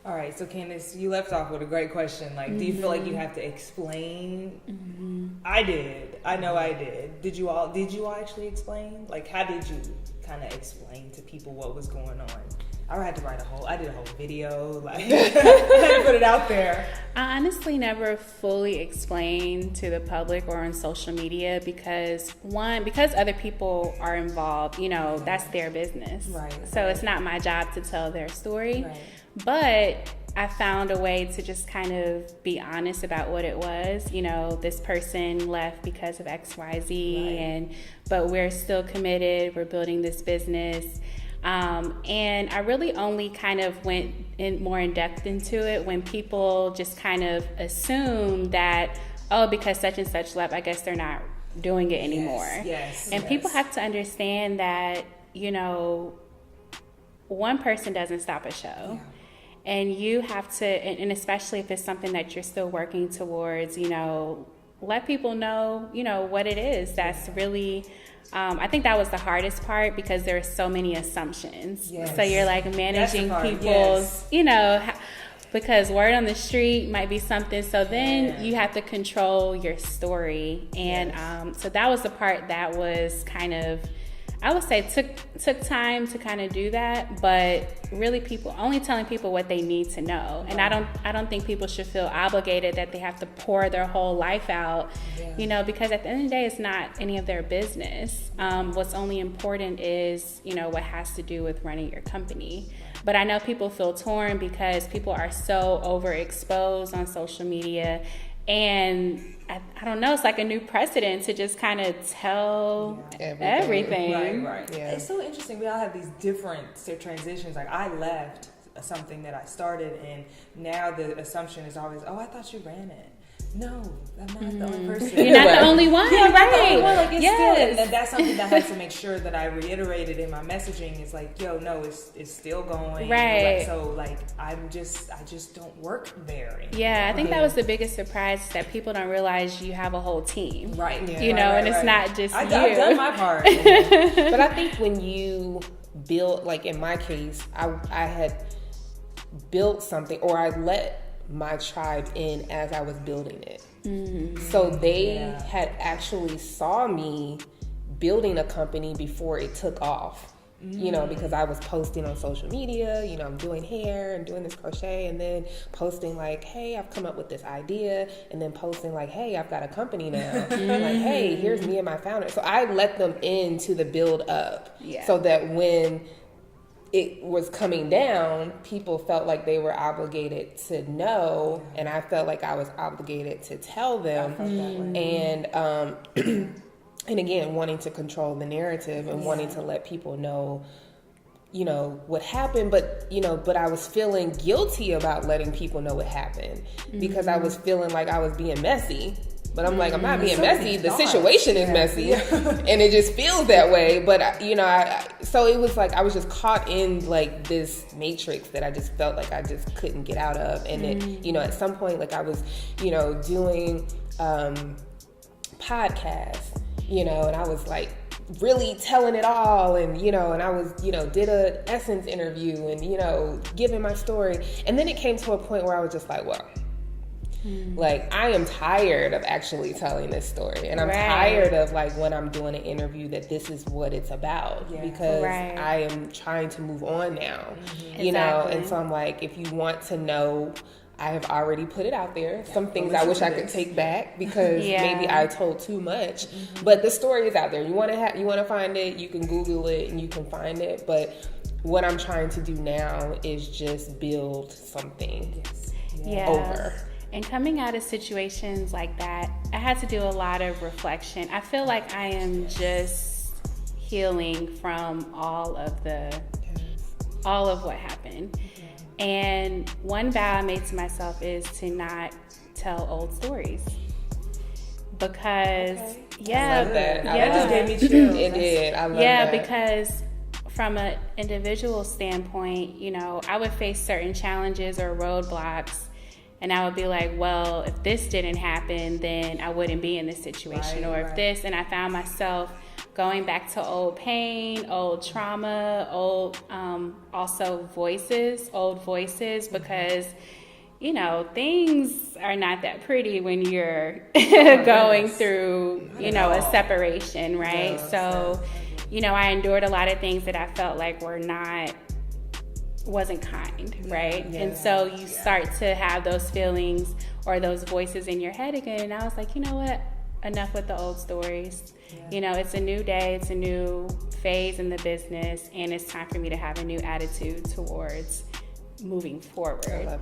All right, so Candace, you left off with a great question. Like, do you feel like you have to explain? I did. I know I did. Did you all actually explain? Like, how did you kind of explain to people what was going on? I did a whole video, like, I had to put it out there. I honestly never fully explained to the public or on social media because other people are involved, that's their business. Right. So it's not my job to tell their story. Right. But I found a way to just kind of be honest about what it was. This person left because of XYZ, right. But we're still committed. We're building this business. And I really only kind of went more in depth into it when people just kind of assume that, because such and such left, I guess they're not doing it anymore. Yes. And people have to understand that, one person doesn't stop a show. Yeah. And you have to, and especially if it's something that you're still working towards, let people know, what it is. That's really, I think that was the hardest part because there are so many assumptions. Yes. So you're like managing people's, yes. Because word on the street might be something. So then you have to control your story. And so that was the part that was kind of, I would say took time to kind of do that, but really only telling people what they need to know. And I don't think people should feel obligated that they have to pour their whole life out, because at the end of the day, it's not any of their business. What's only important is, what has to do with running your company. But I know people feel torn because people are so overexposed on social media. And I don't know, it's like a new precedent to just kind of tell everything. Right. Yeah. It's so interesting. We all have these different transitions. Like, I left something that I started, and now the assumption is always, I thought you ran it. No, I'm not the only person. You're not the only one. Yeah, I'm right. not the only one. Like, it's still, and that's something that I have to make sure that I reiterated in my messaging. Is like, no, it's still going. Right. So like, I just don't work there anymore. Yeah, I think that was the biggest surprise, that people don't realize you have a whole team. Right. Yeah. And it's not just I've you. done my part. But I think when you build, like in my case, I had built something, or I let my tribe in as I was building it. Mm-hmm. So they had actually saw me building a company before it took off. Because I was posting on social media, I'm doing hair and doing this crochet, and then posting like, hey, I've come up with this idea, and then posting like, hey, I've got a company now. Like, hey, here's me and my founder. So I let them into the build up, so that when it was coming down, people felt like they were obligated to know, and I felt like I was obligated to tell them. And and again, wanting to control the narrative and wanting to let people know, what happened, but I was feeling guilty about letting people know what happened because I was feeling like I was being messy. But I'm like, I'm not being messy. The situation is messy, and it just feels that way. But so it was like I was just caught in like this matrix that I just felt like I just couldn't get out of. And then, at some point, like I was, doing podcasts, and I was like really telling it all, and and I was did a Essence interview and giving my story, and then it came to a point where I was just like, well. Like, I am tired of actually telling this story, and I'm tired of like when I'm doing an interview that this is what it's about because I am trying to move on now, and so I'm like, if you want to know, I have already put it out there. Some things I wish I could take back because maybe I told too much, but the story is out there. You want to find it, you can Google it and you can find it. But what I'm trying to do now is just build something over. And coming out of situations like that, I had to do a lot of reflection. I feel like I am just healing from all of what happened. And one vow I made to myself is to not tell old stories. Because, I love that. That just gave me chills. It did. I love that. Yeah, because from an individual standpoint, I would face certain challenges or roadblocks. And I would be like, well, if this didn't happen, then I wouldn't be in this situation. If this, and I found myself going back to old pain, old trauma, old also old voices, because things are not that pretty when you're going through, a separation, right? So, I endured a lot of things that I felt like wasn't kind, right? Yeah. And so you start to have those feelings or those voices in your head again. And I was like, you know what? Enough with the old stories. Yeah. It's a new day, it's a new phase in the business, and it's time for me to have a new attitude towards moving forward.